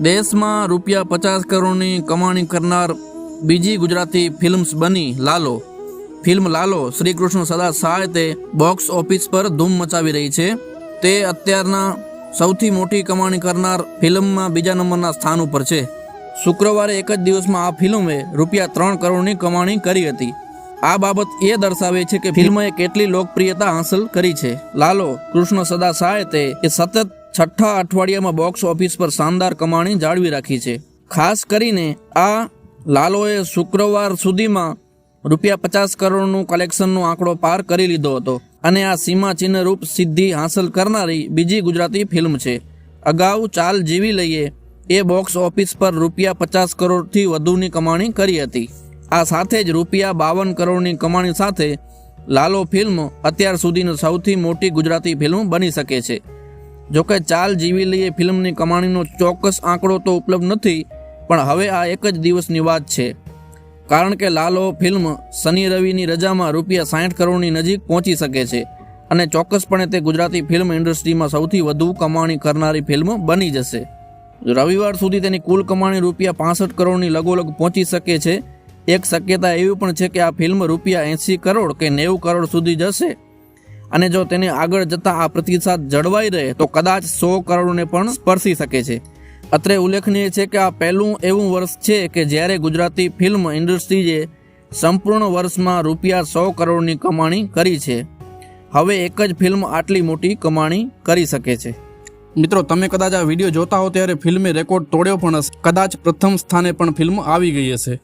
દેશમાં ₹50 કરોડની કમાણી કરનાર બીજી ગુજરાતી ફિલ્મ્સ બની લાલો। ફિલ્મ લાલો શ્રી કૃષ્ણ સદા સહાયતે બોક્સ ઓફિસ પર ધૂમ મચાવી રહી છે। તે અત્યારના સૌથી મોટી કમાણી કરનાર ફિલ્મમાં બીજા નંબરના સ્થાન ઉપર છે। શુક્રવારે એક જ દિવસમાં આ ફિલ્મે ₹3 કરોડની કમાણી કરી હતી। આ બાબત એ દર્શાવે છે કે ફિલ્મએ કેટલી લોકપ્રિયતા હાંસલ કરી છે। લાલો કૃષ્ણ સદા સહાયતે એ સતત 6ઠા અઠવાડિયામાં બોક્સ ઓફિસ પર શાનદાર કમાણી જાળવી રાખી છે। ખાસ કરીને આ લાલોએ શુક્રવાર સુધીમાં ₹50 કરોડનું કલેક્શનનો આંકડો પાર કરી લીધો હતો અને આ સીમાચિહ્નરૂપ સિદ્ધિ હાંસલ કરનારી બીજી ગુજરાતી ફિલ્મ છે। અગાઉ ચાલ જીવી લઈએ એ બોક્સ ઓફિસ પર ₹50 કરોડથી વધુની કમાણી કરી હતી। આ સાથે જ ₹52 કરોડની કમાણી સાથે લાલો ફિલ્મ અત્યાર સુધીની સૌથી મોટી ગુજરાતી ફિલ્મ બની શકે છે। જોકે ચાલ જીવી લઈએ ફિલ્મની કમાણીનો ચોક્કસ આંકડો તો ઉપલબ્ધ નથી, પણ હવે આ એક જ દિવસની વાત છે, કારણ કે લાલો ફિલ્મ શનિ રવિની રજામાં ₹60 કરોડની નજીક પહોંચી શકે છે અને ચોક્કસપણે તે ગુજરાતી ફિલ્મ ઇન્ડસ્ટ્રીમાં સૌથી વધુ કમાણી કરનારી ફિલ્મ બની જશે। રવિવાર સુધી તેની કુલ કમાણી ₹65 કરોડની લગોલગ પહોંચી શકે છે। એક શક્યતા એવી પણ છે કે આ ફિલ્મ ₹80 કરોડ કે 90 કરોડ સુધી જશે અને જો તેને આગળ જતા આ પ્રતિસાદ જળવાઈ રહે તો કદાચ 100 કરોડને પણ સ્પર્શી શકે છે। અત્રે ઉલ્લેખનીય છે કે આ પહેલું એવું વર્ષ છે કે જ્યારે ગુજરાતી ફિલ્મ ઇન્ડસ્ટ્રીએ સંપૂર્ણ વર્ષમાં ₹100 કરોડની કમાણી કરી છે। હવે એક જ ફિલ્મ આટલી મોટી કમાણી કરી શકે છે। મિત્રો, તમે કદાચ આ વિડીયો જોતા હો ત્યારે ફિલ્મે રેકોર્ડ તોડ્યો પણ હશે, કદાચ પ્રથમ સ્થાને પણ ફિલ્મ આવી ગઈ હશે।